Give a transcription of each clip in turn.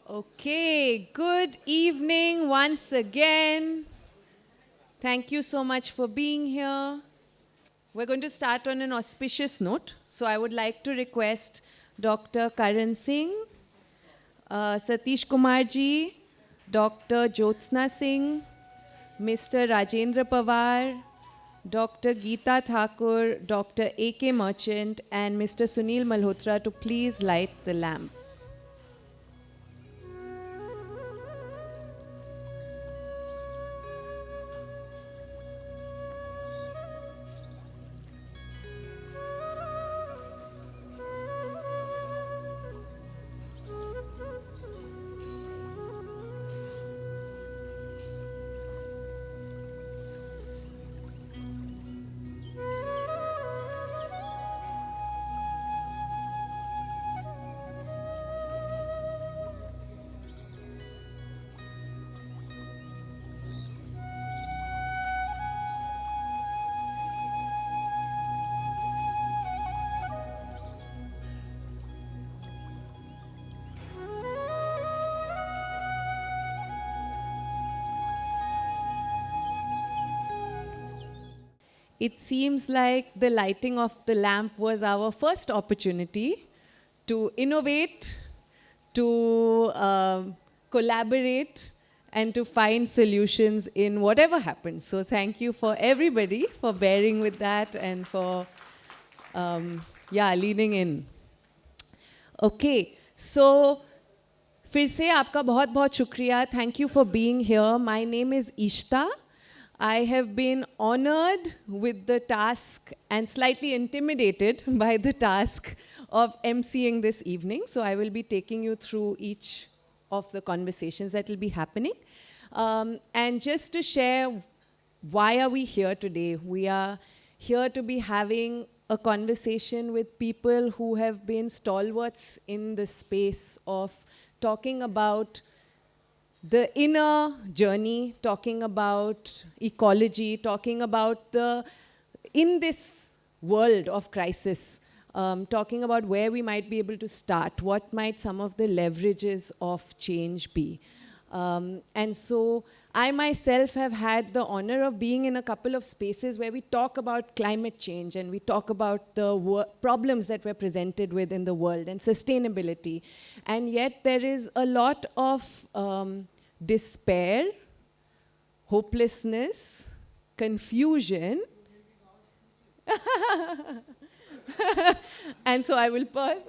Okay, good evening once again. Thank you so much for being here. We're going to start on an auspicious note. So I would like to request Dr. Karan Singh, Satish Kumar ji, Dr. Jyotsna Singh, Mr. Rajendra Pawar, Dr. Geeta Thakur, Dr. A.K. Merchant, and Mr. Sunil Malhotra to please light the lamp. It seems like the lighting of the lamp was our first opportunity to innovate, to collaborate, and to find solutions in whatever happens. So thank you for everybody for bearing with that and for, leaning in. Okay, so फिर से आपका बहुत बहुत शुक्रिया. Thank you for being here. My name is Ishta. I have been honored with the task and slightly intimidated by the task of emceeing this evening. So I will be taking you through each of the conversations that will be happening. And just to share why are we here today? We are here to be having a conversation with people who have been stalwarts in the space of talking about the inner journey, talking about ecology, talking about in this world of crisis, talking about where we might be able to start, what might some of the leverages of change be. And so I myself have had the honor of being in a couple of spaces where we talk about climate change and we talk about the problems that we're presented with in the world and sustainability. And yet there is a lot of despair, hopelessness, confusion. And so I will pause.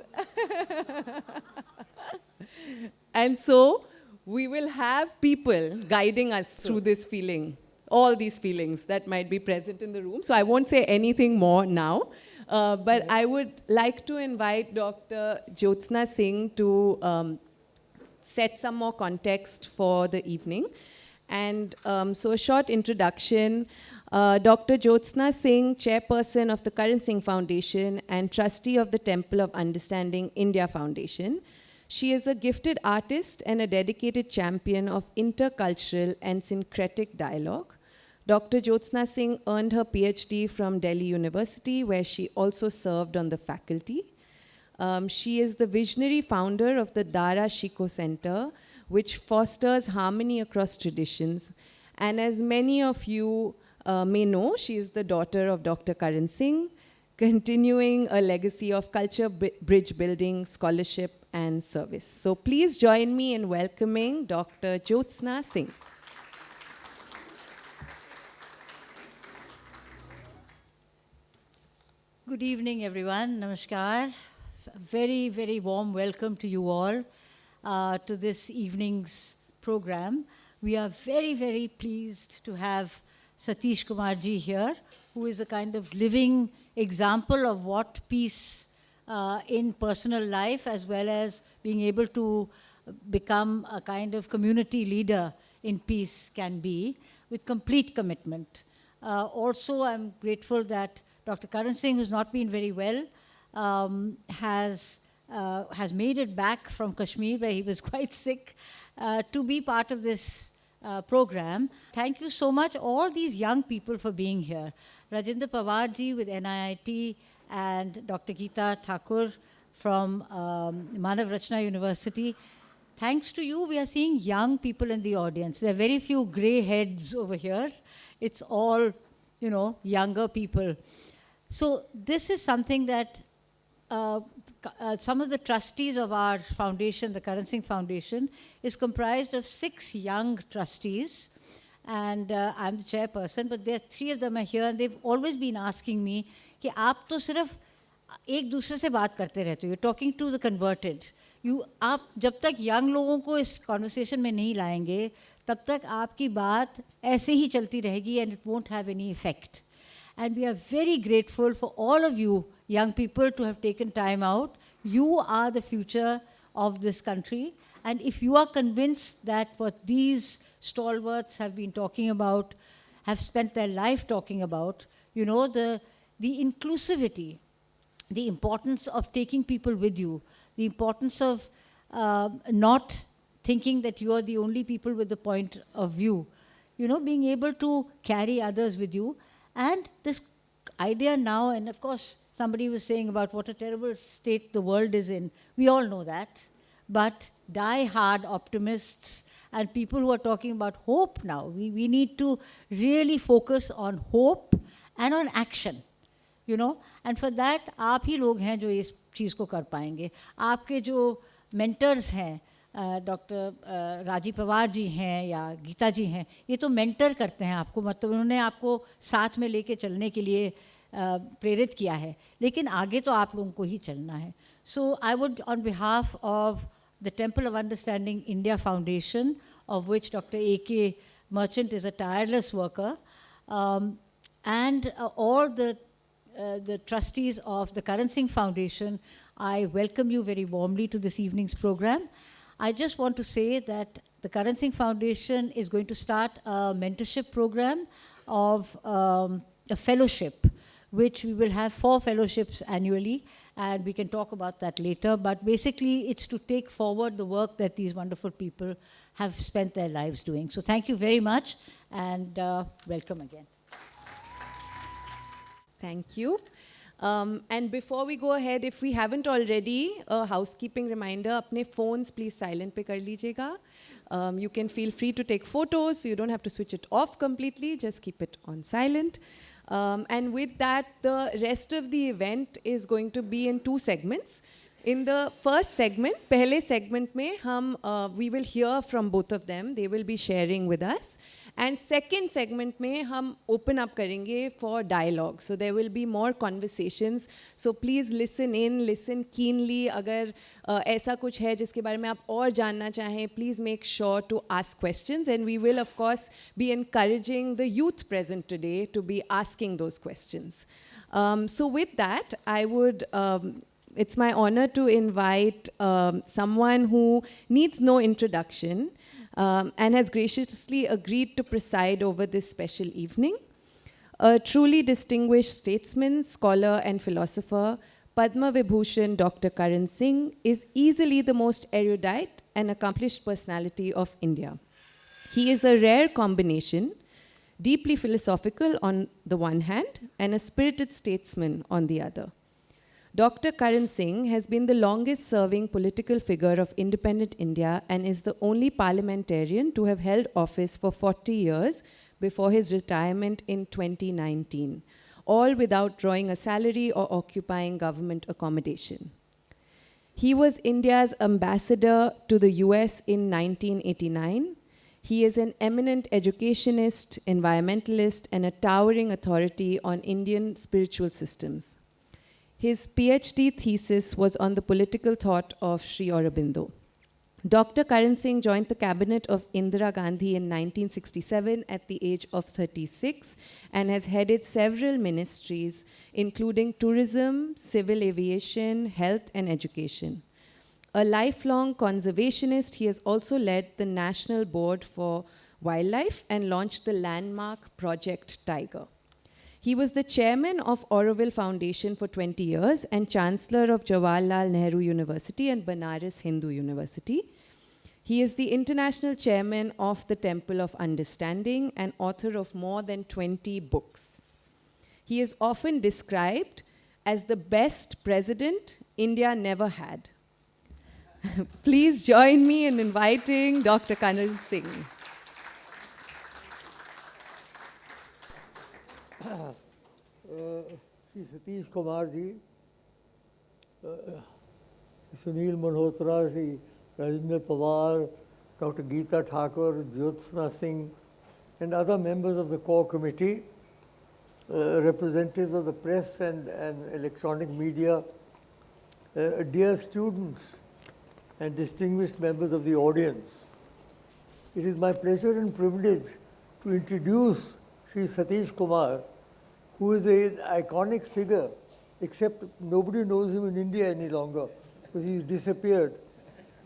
And so we will have people guiding us through this feeling, all these feelings that might be present in the room. So I won't say anything more now, but I would like to invite Dr. Jyotsna Singh to set some more context for the evening. And so a short introduction. Dr. Jyotsna Singh, Chairperson of the Karan Singh Foundation and Trustee of the Temple of Understanding India Foundation. She is a gifted artist and a dedicated champion of intercultural and syncretic dialogue. Dr. Jyotsna Singh earned her PhD from Delhi University, where she also served on the faculty. She is the visionary founder of the Dara Shiko Center, which fosters harmony across traditions. And as many of you may know, she is the daughter of Dr. Karan Singh, continuing a legacy of culture bridge building, scholarship, and service. So please join me in welcoming Dr. Jyotsna Singh. Good evening, everyone. Namaskar. Very, very warm welcome to you all to this evening's program. We are very, very pleased to have Satish Kumar ji here, who is a kind of living example of what peace in personal life, as well as being able to become a kind of community leader in peace can be, with complete commitment. Also, I'm grateful that Dr. Karan Singh, who's not been very well, has made it back from Kashmir, where he was quite sick, to be part of this program. Thank you so much, all these young people, for being here. Rajendra Pawar ji with NIIT and Dr. Geeta Thakur from Manav Rachna University. thanks to you, we are seeing young people in the audience. There are very few gray heads over here. It's all, younger people. So this is something that some of the trustees of our foundation, the Karan Singh Foundation, is comprised of 6 young trustees. And I'm the chairperson, but there are 3 of them are here, and they've always been asking me कि आप तो सिर्फ एक दूसरे से बात करते रहते हो, you're talking to the converted. आप जब तक यंग लोगों को इस कॉन्वर्सेशन में नहीं लाएंगे, तब तक आपकी बात ऐसे ही चलती रहेगी and it won't have any effect. And we are very grateful for all of you young people to have taken time out. You are the future of this country. And if you are convinced that what these stalwarts have been talking about, have spent their life talking about, the inclusivity, the importance of taking people with you, the importance of not thinking that you are the only people with the point of view, being able to carry others with you. And this idea now, and of course, somebody was saying about what a terrible state the world is in. We all know that. But die-hard optimists and people who are talking about hope now, we need to really focus on hope and on action. And for that, आप ही लोग हैं जो इस चीज़ को कर पाएंगे. आपके जो mentors हैं, डॉक्टर राजीव पवार जी हैं या गीता जी हैं, ये तो मेंटर करते हैं आपको, मतलब उन्होंने आपको साथ में लेके चलने के लिए प्रेरित किया है, लेकिन आगे तो आप लोगों को ही चलना है. So I would on behalf of the Temple of Understanding India Foundation, of which Dr. A.K. Merchant is a tireless worker, and all the trustees of the Karan Singh Foundation, I welcome you very warmly to this evening's program. I just want to say that the Karan Singh Foundation is going to start a mentorship program of a fellowship, which we will have 4 fellowships annually, and we can talk about that later. But basically, it's to take forward the work that these wonderful people have spent their lives doing. So thank you very much, and welcome again. Thank you. And before we go ahead, if we haven't already, a housekeeping reminder, apne phones please silent pe kar lijiyega. You can feel free to take photos, so you don't have to switch it off completely, just keep it on silent. And with that, the rest of the event is going to be in 2 segments. In the first segment, pehle segment mein we will hear from both of them. They will be sharing with us. And second segment mein hum open up karenge for dialogue. So there will be more conversations. So please listen in, listen keenly. Agar aisa kuch hai jiske bare mein aap aur janna chahein, please make sure to ask questions. And we will, of course, be encouraging the youth present today to be asking those questions. So with that, I would... it's my honor to invite someone who needs no introduction and has graciously agreed to preside over this special evening. A truly distinguished statesman, scholar and philosopher, Padma Vibhushan Dr. Karan Singh is easily the most erudite and accomplished personality of India. He is a rare combination, deeply philosophical on the one hand and a spirited statesman on the other. Dr. Karan Singh has been the longest serving political figure of independent India and is the only parliamentarian to have held office for 40 years before his retirement in 2019, all without drawing a salary or occupying government accommodation. He was India's ambassador to the US in 1989. He is an eminent educationist, environmentalist, and a towering authority on Indian spiritual systems. His PhD thesis was on the political thought of Sri Aurobindo. Dr. Karan Singh joined the cabinet of Indira Gandhi in 1967 at the age of 36 and has headed several ministries, including tourism, civil aviation, health, and education. A lifelong conservationist, he has also led the National Board for Wildlife and launched the landmark Project Tiger. He was the chairman of Auroville Foundation for 20 years and chancellor of Jawaharlal Nehru University and Banaras Hindu University. He is the international chairman of the Temple of Understanding and author of more than 20 books. He is often described as the best president India never had. Please join me in inviting Dr. Karan Singh. Shri Satish Kumar ji, Sunil Malhotra, Shri Rajendra Pawar, Dr. Geeta Thakur, Jyotsna Singh, and other members of the core committee, representatives of the press and electronic media, dear students and distinguished members of the audience. It is my pleasure and privilege to introduce Shri Satish Kumar, who is an iconic figure, except nobody knows him in India any longer, because he's disappeared.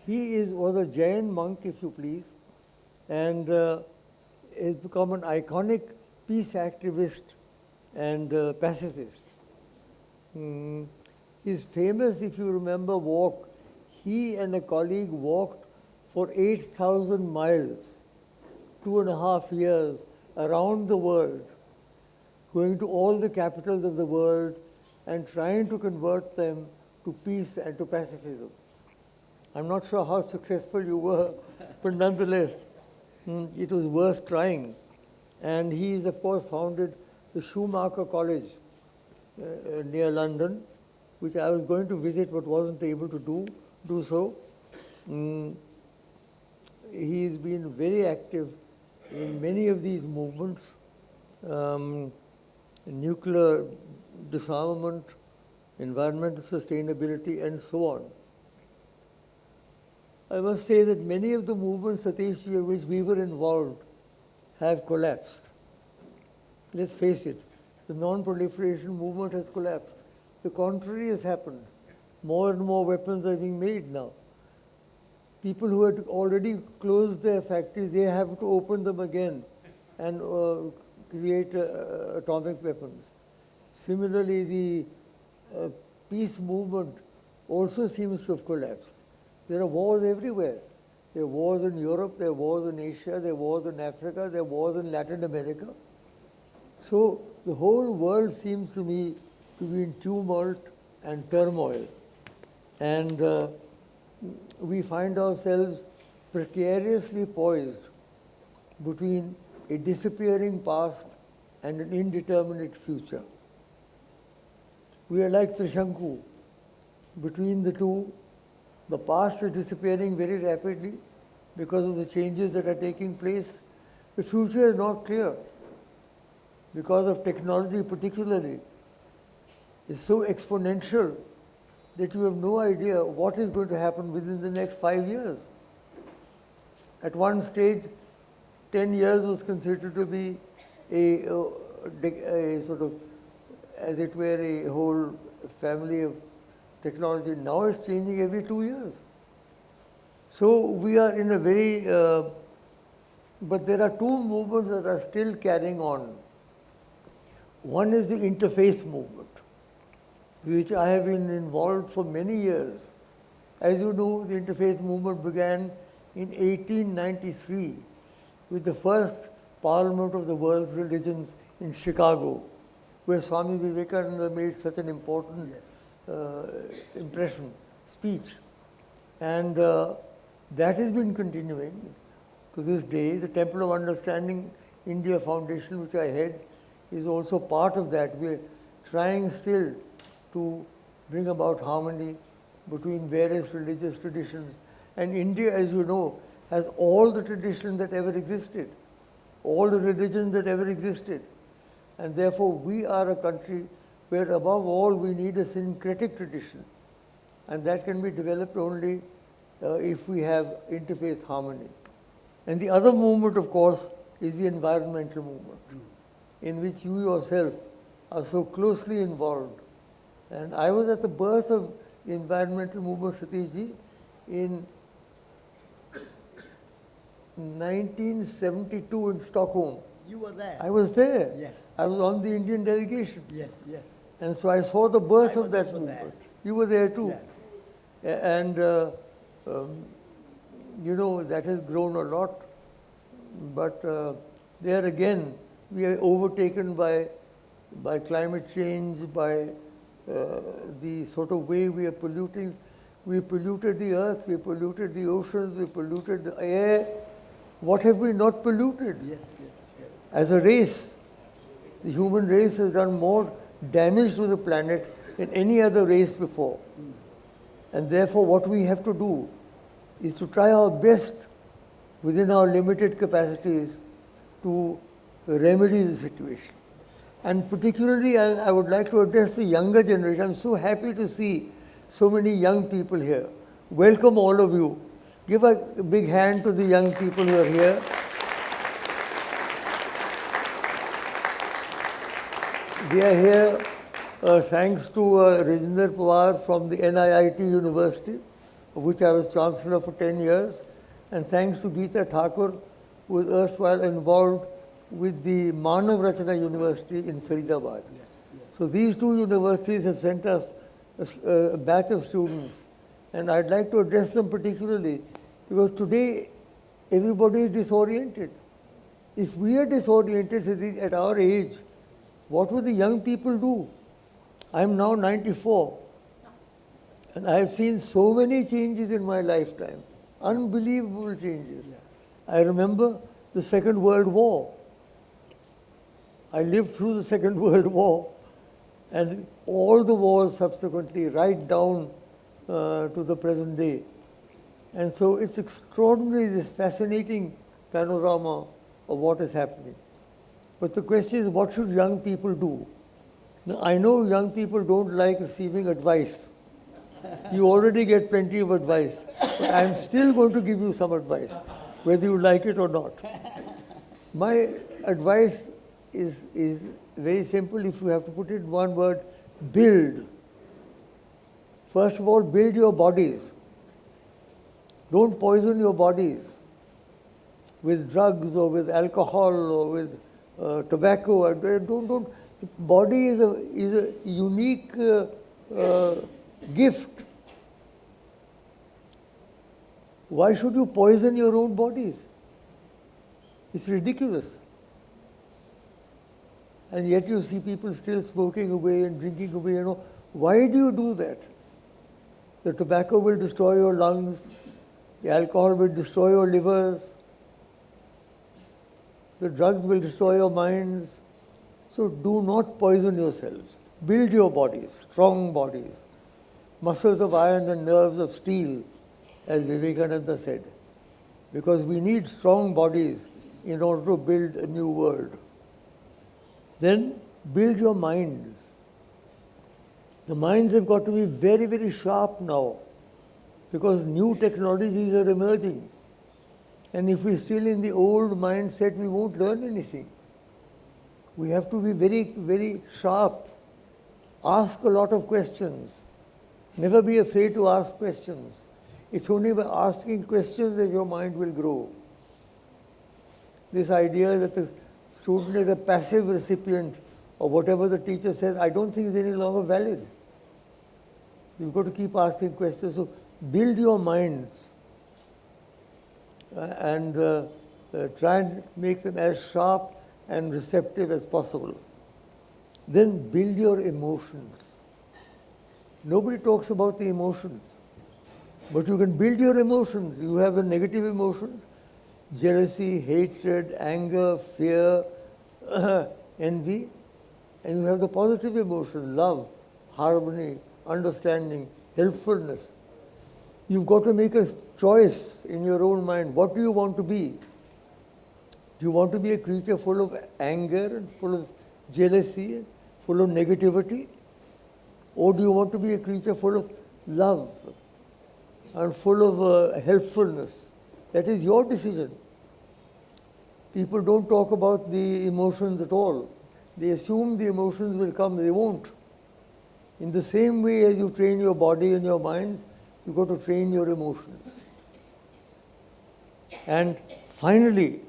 He was a Jain monk, if you please, and has become an iconic peace activist and pacifist. His famous, if you remember, walk, he and a colleague walked for 8,000 miles, 2.5 years, around the world, going to all the capitals of the world and trying to convert them to peace and to pacifism. I'm not sure how successful you were, but nonetheless, it was worth trying. And he's, of course, founded the Schumacher College near London, which I was going to visit but wasn't able to do so. He's been very active in many of these movements, nuclear disarmament, environmental sustainability, and so on. I must say that many of the movements, Satish, in which we were involved have collapsed. Let's face it, the non-proliferation movement has collapsed. The contrary has happened. More and more weapons are being made now. People who had already closed their factories, they have to open them again and create atomic weapons. Similarly, the peace movement also seems to have collapsed. There are wars everywhere. There are wars in Europe, there are wars in Asia, there are wars in Africa, there are wars in Latin America. So the whole world seems to me to be in tumult and turmoil. And we find ourselves precariously poised between a disappearing past and an indeterminate future. We are like Trishanku. Between the two, the past is disappearing very rapidly because of the changes that are taking place. The future is not clear because of technology particularly. It's so exponential that you have no idea what is going to happen within the next 5 years. At one stage, 10 years was considered to be a sort of, as it were, a whole family of technology. Now it's changing every 2 years. So we are in a very, but there are two movements that are still carrying on. One is the interfaith movement, which I have been involved for many years. As you know, the interfaith movement began in 1893 with the first Parliament of the World's Religions in Chicago, where Swami Vivekananda made such an important impression, speech. And that has been continuing to this day. The Temple of Understanding India Foundation, which I head, is also part of that. We are trying still to bring about harmony between various religious traditions. And India, as you know, has all the traditions that ever existed, all the religions that ever existed. And therefore, we are a country where above all we need a syncretic tradition. And that can be developed only if we have interfaith harmony. And the other movement, of course, is the environmental movement, in which you yourself are so closely involved. And I was at the birth of the environmental movement, Satishji, in 1972 in Stockholm. You were there? I was there. Yes. I was on the Indian delegation. Yes, yes. And so I saw the birth I of that was also movement. there. You were there too. Yeah. And, you know, that has grown a lot. But there again, we are overtaken by climate change, by the sort of way we are polluting. We polluted the earth, we polluted the oceans, we polluted the air. What have we not polluted? Yes. As a race, the human race has done more damage to the planet than any other race before. And therefore, what we have to do is to try our best within our limited capacities to remedy the situation. And particularly, I would like to address the younger generation. I'm so happy to see so many young people here. Welcome all of you. Give a big hand to the young people who are here. We are here thanks to Rajinder Pawar from the NIIT University, of which I was Chancellor for 10 years, and thanks to Geeta Thakur, who was erstwhile involved with the Manav Rachana University in Faridabad. So these two universities have sent us a batch of students, and I'd like to address them particularly because today everybody is disoriented. If we are disoriented at our age, what will the young people do? I'm now 94, and I have seen so many changes in my lifetime, unbelievable changes. I remember the Second World War. I lived through the Second World War and all the wars subsequently, right down to the present day. And so it's extraordinary, this fascinating panorama of what is happening. But the question is, what should young people do? Now, I know young people don't like receiving advice. You already get plenty of advice. But I'm still going to give you some advice, whether you like it or not. My advice is very simple. If you have to put it in one word, build. First of all, build your bodies. Don't poison your bodies with drugs or with alcohol or with tobacco. Don't. The body is a unique gift. Why should you poison your own bodies? It's ridiculous. And yet you see people still smoking away and drinking away. Why do you do that? The tobacco will destroy your lungs. The alcohol will destroy your livers. The drugs will destroy your minds. So do not poison yourselves. Build your bodies, strong bodies, muscles of iron and nerves of steel, as Vivekananda said. Because we need strong bodies in order to build a new world. Then build your minds. The minds have got to be very, very sharp now because new technologies are emerging. And if we're still in the old mindset, we won't learn anything. We have to be very, very sharp. Ask a lot of questions. Never be afraid to ask questions. It's only by asking questions that your mind will grow. This idea that the student is a passive recipient of whatever the teacher says, I don't think is any longer valid. You've got to keep asking questions. So build your minds and try and make them as sharp and receptive as possible. Then build your emotions. Nobody talks about the emotions, but you can build your emotions. You have the negative emotions, jealousy, hatred, anger, fear, envy, and you have the positive emotions, love, harmony, understanding, helpfulness. You've got to make a choice in your own mind. What do you want to be? Do you want to be a creature full of anger and full of jealousy, and full of negativity? Or do you want to be a creature full of love and full of helpfulness? That is your decision. People don't talk about the emotions at all. They assume the emotions will come. They won't. In the same way as you train your body and your minds, you've got to train your emotions. And finally,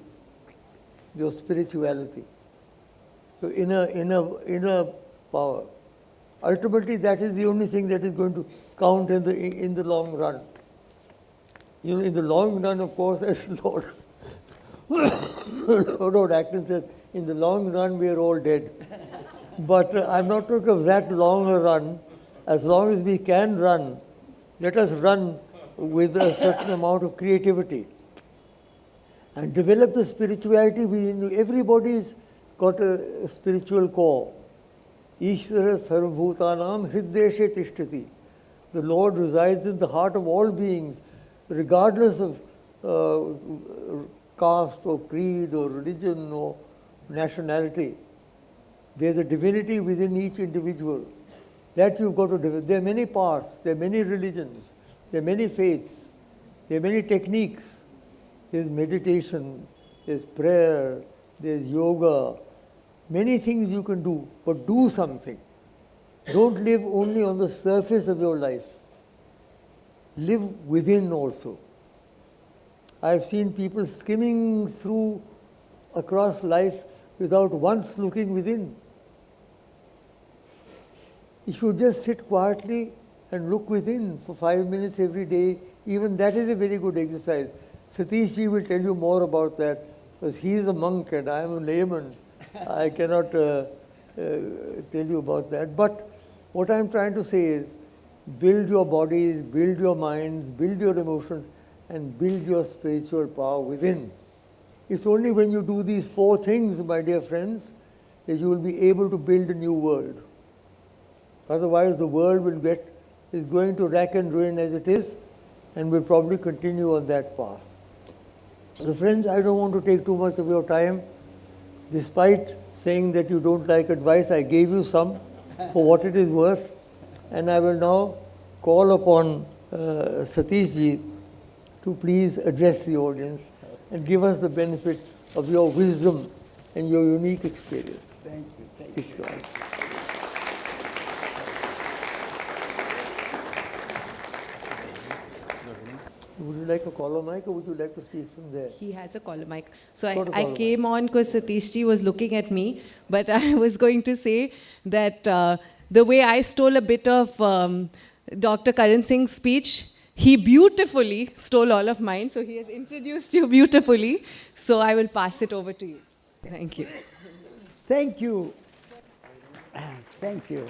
your spirituality. So inner power. Ultimately, that is the only thing that is going to count in the long run. You know, in the long run, of course, as Lord Acton says, in the long run, we are all dead. But I'm not talking of that long a run. As long as we can run, Let us run with a certain amount of creativity and develop the spirituality within you. Everybody's got a spiritual core. Ishvara sarvabhutanam hriddeshe tishtati. The Lord resides in the heart of all beings, regardless of caste or creed or religion or nationality. There's a divinity within each individual. That you've got to develop. There are many paths, there are many religions, there are many faiths, there are many techniques. There's meditation, there's prayer, there's yoga, many things you can do, but do something. Don't live only on the surface of your life. Live within also. I've seen people skimming through across life without once looking within. If you just sit quietly and look within for 5 minutes every day, even that is a very good exercise. Satish ji will tell you more about that, because he is a monk and I am a layman. I cannot tell you about that. But what I am trying to say is, build your bodies, build your minds, build your emotions, and build your spiritual power within. It's only when you do these 4 things, my dear friends, that you will be able to build a new world. Otherwise, the world is going to rack and ruin as it is, and will probably continue on that path. So friends, I don't want to take too much of your time. Despite saying that you don't like advice, I gave you some for what it is worth. And I will now call upon Satish ji to please address the audience and give us the benefit of your wisdom and your unique experience. Thank you. Thank you. Would you like a collar mic or would you like to speak from there? He has a collar mic. So I came on because Satish ji was looking at me, but I was going to say that the way I stole a bit of Dr. Karan Singh's speech, he beautifully stole all of mine. So he has introduced you beautifully. So I will pass it over to you. Thank you. Thank you. Thank you.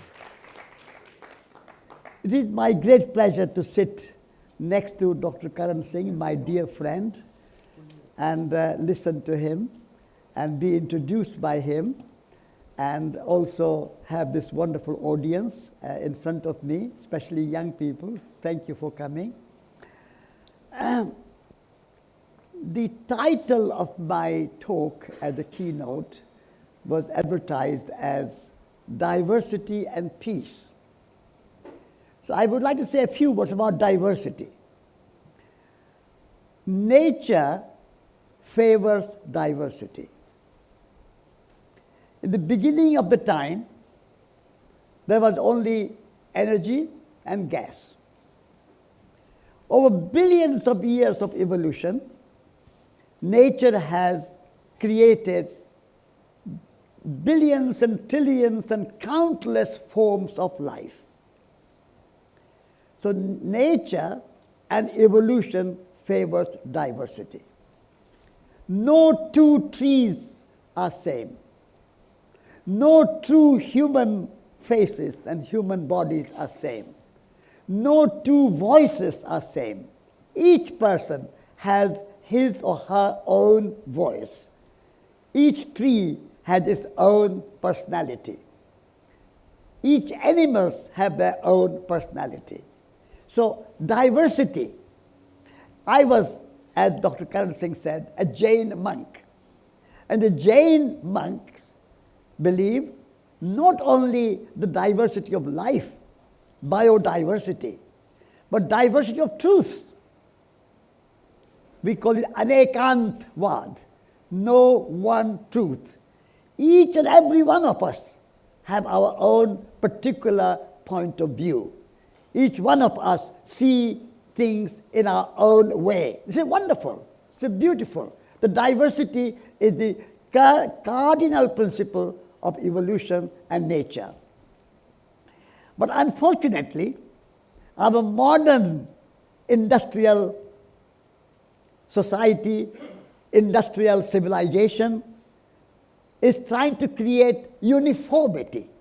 It is my great pleasure to sit next to Dr. Karan Singh, my dear friend, and listen to him and be introduced by him, and also have this wonderful audience in front of me, especially young people. Thank you for coming. The title of my talk as a keynote was advertised as Diversity and Peace. So I would like to say a few words about diversity. Nature favors diversity. In the beginning of the time, there was only energy and gas. Over billions of years of evolution, nature has created billions and trillions and countless forms of life. So nature and evolution favors diversity. No two trees are same. No two human faces and human bodies are same. No two voices are same. Each person has his or her own voice. Each tree has its own personality. Each animals have their own personality. So diversity. I was, as Dr. Karan Singh said, a Jain monk. And the Jain monks believe not only the diversity of life, biodiversity, but diversity of truth. We call it anekantvad, no one truth. Each and every one of us have our own particular point of view. Each one of us see things in our own way. This is wonderful. It's beautiful. The diversity is the cardinal principle of evolution and nature. But unfortunately, our modern industrial society, industrial civilization is trying to create uniformity.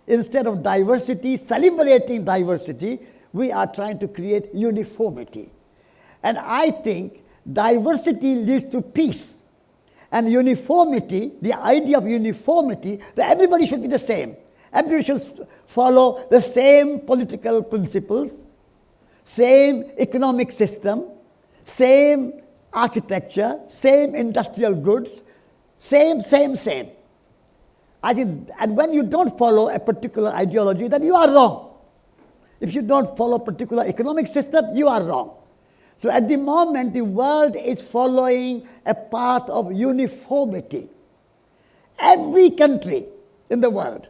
Instead of diversity, celebrating diversity, We are trying to create uniformity. And I think diversity leads to peace. And uniformity, the idea of uniformity, that everybody should be the same. Everybody should follow the same political principles, same economic system, same architecture, same industrial goods, same. I think, and when you don't follow a particular ideology, then you are wrong. If you don't follow a particular economic system, you are wrong. So at the moment, the world is following a path of uniformity. Every country in the world,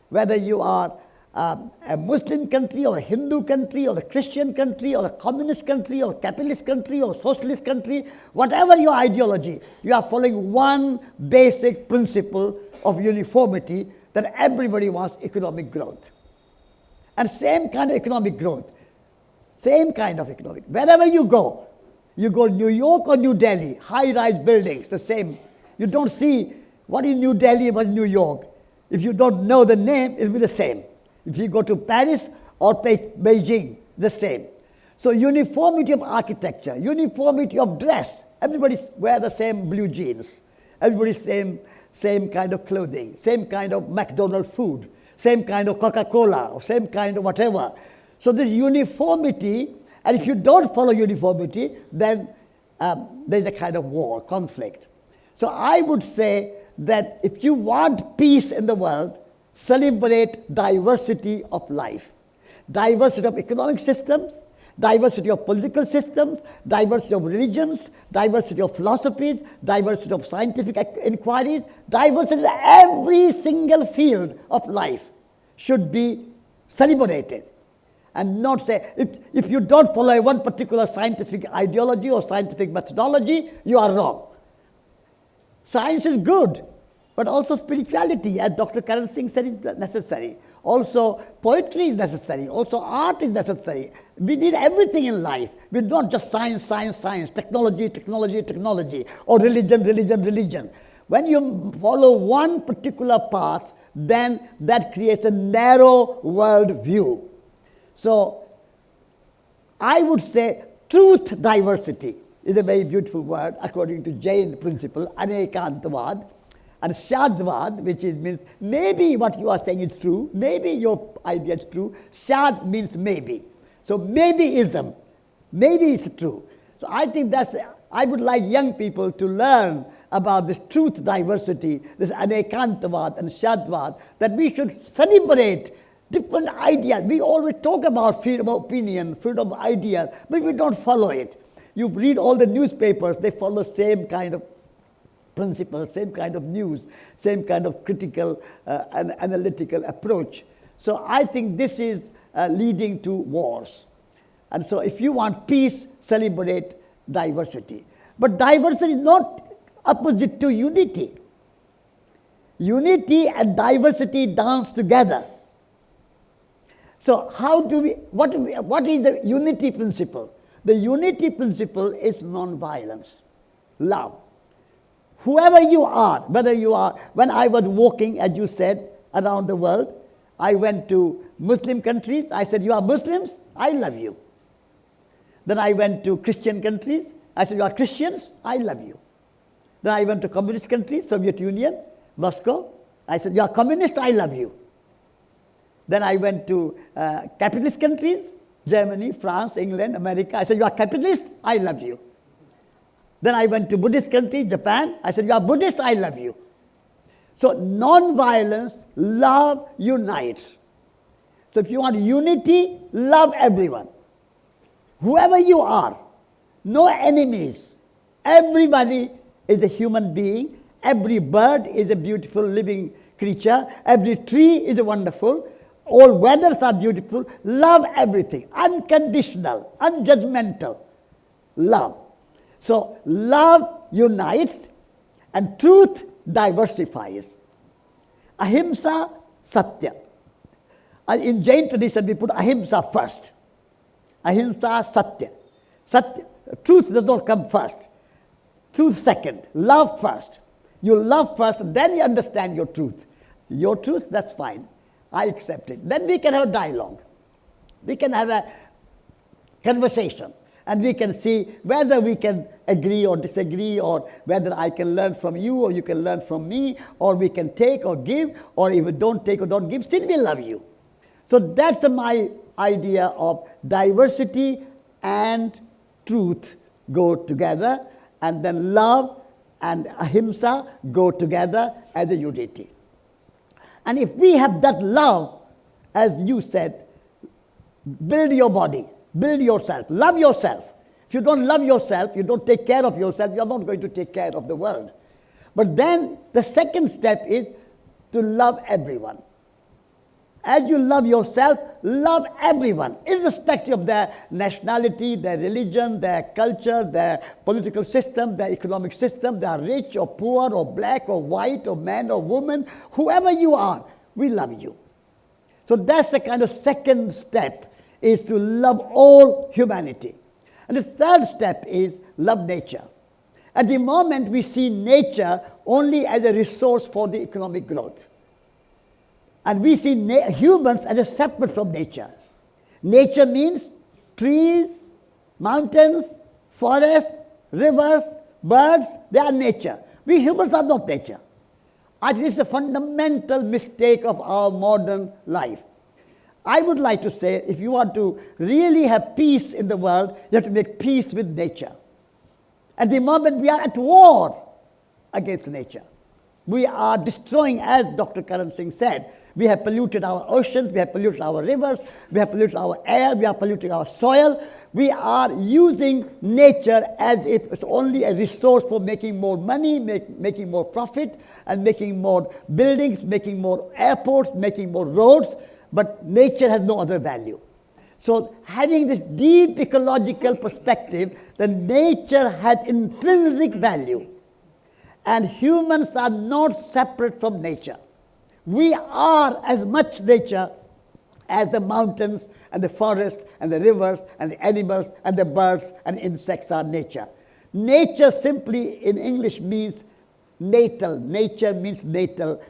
whether you are a Muslim country or a Hindu country or a Christian country or a communist country or a capitalist country or socialist country, whatever your ideology, you are following one basic principle of uniformity, that everybody wants economic growth. And same kind of economic growth. Same kind of economic. Wherever you go New York or New Delhi, high-rise buildings, the same. You don't see what is New Delhi, what is New York. If you don't know the name, it will be the same. If you go to Paris or Beijing, the same. So uniformity of architecture, uniformity of dress. Everybody wear the same blue jeans. Everybody same kind of clothing, same kind of McDonald's food, same kind of Coca-Cola, or same kind of whatever. So this uniformity, and if you don't follow uniformity, then there's a kind of war, conflict. So I would say that if you want peace in the world, celebrate diversity of life. Diversity of economic systems, diversity of political systems, diversity of religions, diversity of philosophies, diversity of scientific inquiries, diversity in every single field of life should be celebrated. And not say, if you don't follow one particular scientific ideology or scientific methodology, you are wrong. Science is good, but also spirituality, as Dr. Karan Singh said, is necessary. Also, poetry is necessary. Also, art is necessary. We need everything in life. We don't just science, technology, or religion. When you follow one particular path, then that creates a narrow world view. So, I would say truth diversity is a very beautiful word according to Jain principle, anekantavad, and shadvad, which means maybe what you are saying is true, maybe your idea is true. Shad means maybe. So maybeism, maybe it's true. So I think I would like young people to learn about this truth diversity, this anekantavad and shadvad, that we should celebrate different ideas. We always talk about freedom of opinion, freedom of ideas, but we don't follow it. You read all the newspapers, they follow the same kind of principles, same kind of news, same kind of critical and analytical approach. So I think this is leading to wars. And so if you want peace, celebrate diversity. But diversity is not opposite to unity. Unity and diversity dance together. So how do what is the unity principle? The unity principle is non-violence, love. Whoever you are, whether you are, when I was walking, as you said, around the world, I went to Muslim countries, I said, you are Muslims, I love you. Then I went to Christian countries, I said, you are Christians, I love you. Then I went to communist countries, Soviet Union, Moscow, I said, you are communist, I love you. Then I went to capitalist countries, Germany, France, England, America, I said, you are capitalist, I love you. Then I went to Buddhist country, Japan. I said, you are Buddhist, I love you. So non-violence, love unites. So if you want unity, love everyone. Whoever you are, no enemies. Everybody is a human being. Every bird is a beautiful living creature. Every tree is wonderful. All weathers are beautiful. Love everything. Unconditional, unjudgmental. Love. So love unites and truth diversifies. Ahimsa, satya. In Jain tradition, we put ahimsa first. Ahimsa, satya. Satya. Truth does not come first. Truth second. Love first. You love first, then you understand your truth. Your truth, that's fine. I accept it. Then we can have a dialogue. We can have a conversation, and we can see whether we can agree or disagree, or whether I can learn from you or you can learn from me, or we can take or give, or if we don't take or don't give, still we love you. So that's my idea of diversity and truth go together, and then love and ahimsa go together as a unity. And if we have that love, as you said, build your body, build yourself, love yourself. If you don't love yourself, you don't take care of yourself, you're not going to take care of the world. But then the second step is to love everyone. As you love yourself, love everyone, irrespective of their nationality, their religion, their culture, their political system, their economic system, they are rich or poor or black or white or man or woman, whoever you are, we love you. So that's the kind of second step, is to love all humanity. And the third step is love nature. At the moment, we see nature only as a resource for the economic growth. And we see humans as a separate from nature. Nature means trees, mountains, forests, rivers, birds, they are nature. We humans are not nature. I think this is a fundamental mistake of our modern life. I would like to say, if you want to really have peace in the world, you have to make peace with nature. At the moment, we are at war against nature. We are destroying, as Dr. Karan Singh said, we have polluted our oceans, we have polluted our rivers, we have polluted our air, we are polluting our soil. We are using nature as if it's only a resource for making more money, making more profit, and making more buildings, making more airports, making more roads. But nature has no other value. So having this deep ecological perspective, the nature has intrinsic value. And humans are not separate from nature. We are as much nature as the mountains and the forests and the rivers and the animals and the birds and insects are nature. Nature simply in English means natal. Nature means natal,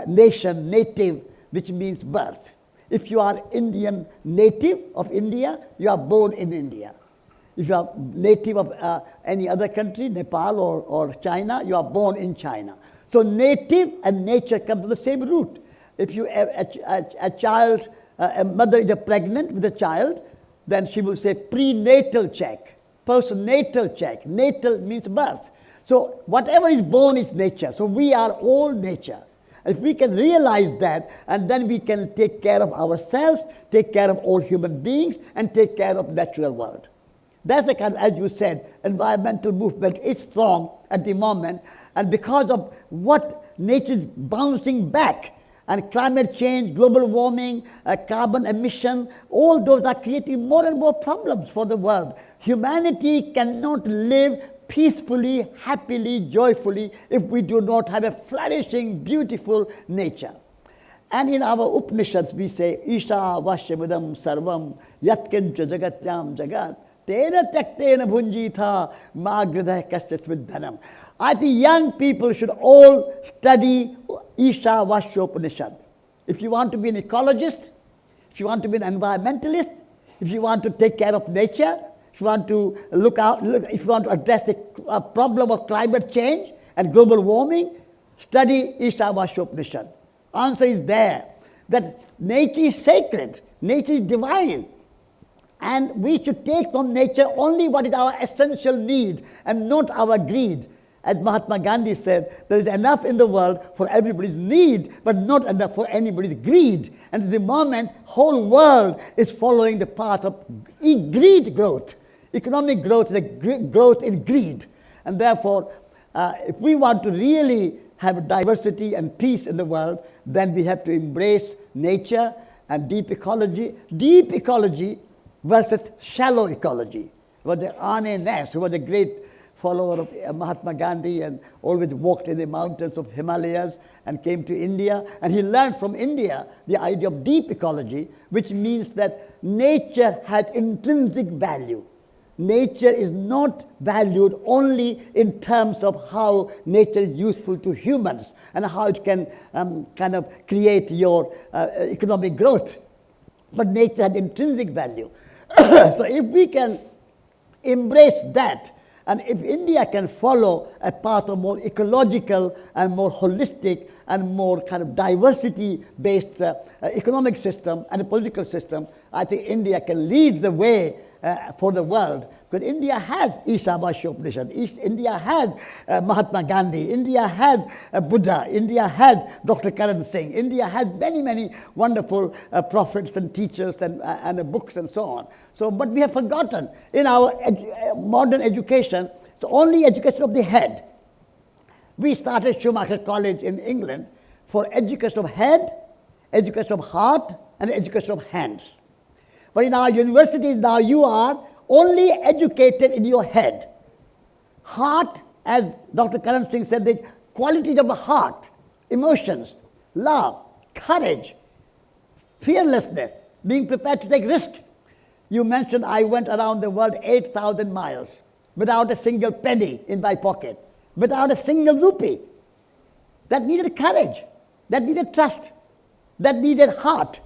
nation, native, which means birth. If you are Indian native of India, you are born in India. If you are native of any other country, Nepal or China, you are born in China. So native and nature come from the same root. If you a mother is pregnant with a child, then she will say prenatal check, postnatal check. Natal means birth. So whatever is born is nature. So we are all nature. If we can realize that, and then we can take care of ourselves, take care of all human beings, and take care of the natural world. That's the kind of, as you said, environmental movement is strong at the moment, and because of what nature is bouncing back, and climate change, global warming, carbon emission, all those are creating more and more problems for the world. Humanity cannot live peacefully, happily, joyfully if we do not have a flourishing, beautiful nature. And in our Upanishads we say, Isha vashyamidam sarvam yatkincha jagatyam jagat tena tyaktena bhunjitha ma gridha kasyat vidhanam. I think young people should all study Isha Vashopanishad. If you want to be an ecologist, if you want to be an environmentalist, if you want to take care of nature, if you want to if you want to address the problem of climate change and global warming, study Isha Vashopanishad. Answer is there, that nature is sacred, nature is divine, and we should take from nature only what is our essential need and not our greed. As Mahatma Gandhi said, there is enough in the world for everybody's need, but not enough for anybody's greed. And at the moment, whole world is following the path of greed growth. Economic growth is a growth in greed. And therefore, if we want to really have diversity and peace in the world, then we have to embrace nature and deep ecology. Deep ecology versus shallow ecology. It was the Arne Nash, who was a great follower of Mahatma Gandhi and always walked in the mountains of Himalayas and came to India. And he learned from India the idea of deep ecology, which means that nature has intrinsic value. Nature is not valued only in terms of how nature is useful to humans and how it can kind of create your economic growth. but nature has intrinsic value. So if we can embrace that, and if India can follow a path of more ecological and more holistic and more kind of diversity-based economic system and a political system, I think India can lead the way for the world. Because India has Ishavasya Upanishads, India has Mahatma Gandhi, India has Buddha, India has Dr. Karan Singh, India has many, many wonderful prophets and teachers and books and so on. So, but we have forgotten in our modern education, it's only education of the head. We started Schumacher College in England for education of head, education of heart, and education of hands. But in our universities now, you are only educated in your head. Heart, as Dr. Karan Singh said, the qualities of the heart, emotions, love, courage, fearlessness, being prepared to take risk. You mentioned I went around the world 8,000 miles without a single penny in my pocket, without a single rupee. That needed courage, that needed trust, that needed heart.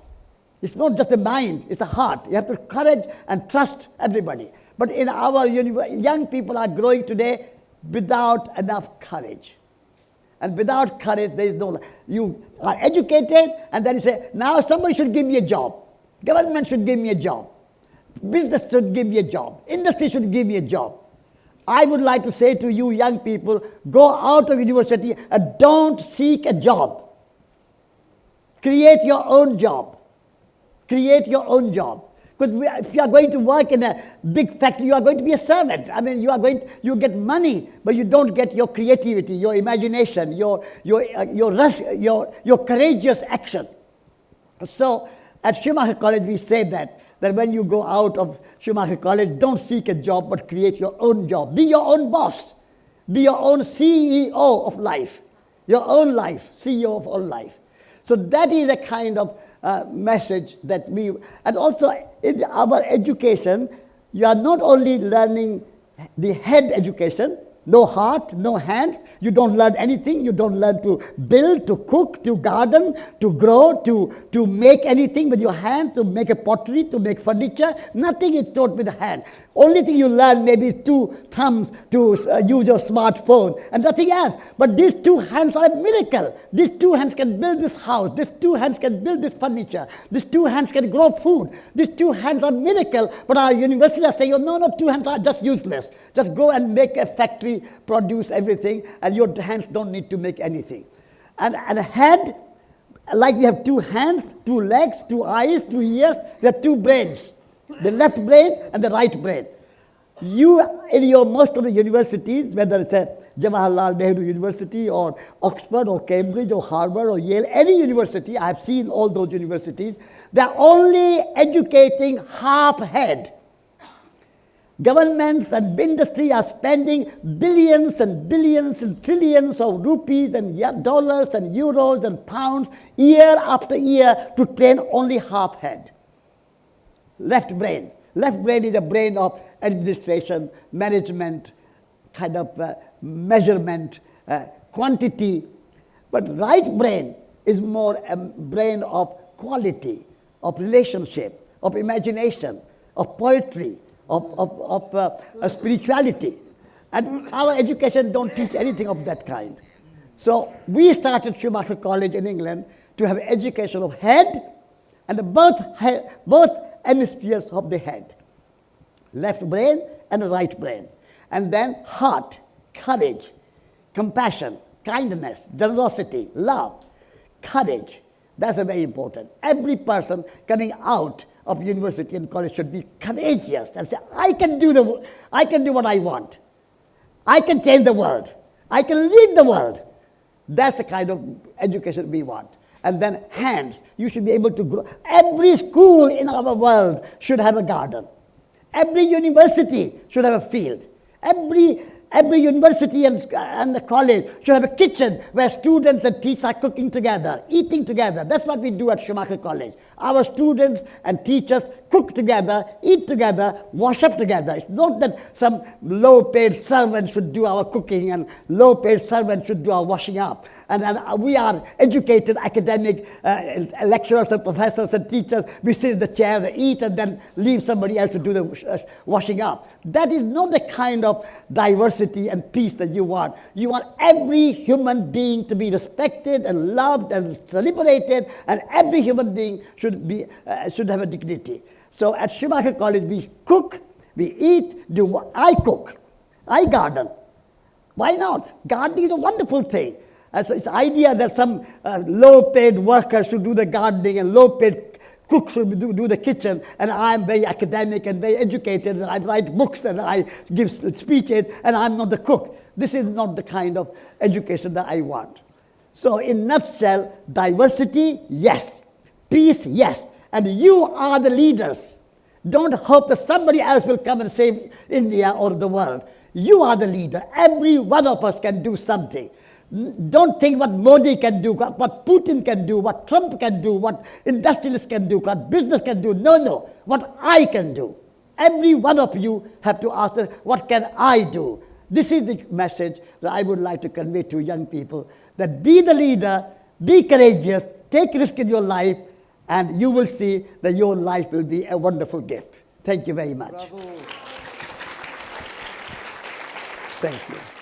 It's not just the mind, it's the heart. You have to courage and trust everybody. But in our young people are growing today without enough courage. And without courage, there is no, you are educated and then you say, now somebody should give me a job. Government should give me a job. Business should give me a job. Industry should give me a job. I would like to say to you young people, go out of university and don't seek a job. Create your own job. Create your own job. Because if you are going to work in a big factory, you are going to be a servant. I mean, you get money, but you don't get your creativity, your imagination, your courageous action. So at Schumacher College, we say that when you go out of Schumacher College, don't seek a job, but create your own job. Be your own boss. Be your own CEO of life. Your own life, CEO of all life. So that is a kind of message that we, and also in our education, you are not only learning the head education, no heart, no hands, you don't learn anything, you don't learn to build, to cook, to garden, to grow, to make anything with your hands, to make a pottery, to make furniture, nothing is taught with the hand. Only thing you learn maybe is 2 thumbs to use your smartphone and nothing else. But these 2 hands are a miracle. These 2 hands can build this house. These 2 hands can build this furniture. These 2 hands can grow food. These 2 hands are miracle. But our universities are saying, oh, no, 2 hands are just useless. Just go and make a factory, produce everything, and your hands don't need to make anything. And a head, like we have 2 hands, 2 legs, 2 eyes, 2 ears, we have 2 brains. The left brain and the right brain. You, in your most of the universities, whether it's a Jawaharlal Nehru University or Oxford or Cambridge or Harvard or Yale, any university, I have seen all those universities, they are only educating half head. Governments and industry are spending billions and billions and trillions of rupees and dollars and euros and pounds year after year to train only half head. Left brain. Left brain is a brain of administration, management, kind of measurement, quantity. But right brain is more a brain of quality, of relationship, of imagination, of poetry, of spirituality. And our education don't teach anything of that kind. So we started Schumacher College in England to have education of head and both hemispheres of the head, left brain and right brain. And then heart, courage, compassion, kindness, generosity, love, courage. That's very important. Every person coming out of university and college should be courageous and say, I can do what I want. I can change the world. I can lead the world. That's the kind of education we want. And then hands, you should be able to grow. Every school in our world should have a garden. Every university should have a field. Every university and the college should have a kitchen where students and teachers are cooking together, eating together. That's what we do at Schumacher College. Our students and teachers cook together, eat together, wash up together. It's not that some low-paid servant should do our cooking and low-paid servant should do our washing up. and we are educated, academic lecturers and professors and teachers. We sit in the chair, they eat, and then leave somebody else to do the washing up. That is not the kind of diversity and peace that you want. You want every human being to be respected and loved and celebrated, and every human being should have a dignity. So at Schumacher College, we cook, we eat, I cook, I garden. Why not? Gardening is a wonderful thing. And so it's the idea that some low-paid workers should do the gardening and low-paid cooks should do the kitchen, and I'm very academic and very educated, and I write books and I give speeches, and I'm not the cook. This is not the kind of education that I want. So in a nutshell, diversity, yes. Peace, yes. And you are the leaders. Don't hope that somebody else will come and save India or the world. You are the leader. Every one of us can do something. Don't think what Modi can do, what Putin can do, what Trump can do, what industrialists can do, what business can do. No. What I can do. Every one of you have to ask, what can I do? This is the message that I would like to convey to young people, that be the leader, be courageous, take risk in your life, and you will see that your life will be a wonderful gift. Thank you very much. Bravo. Thank you.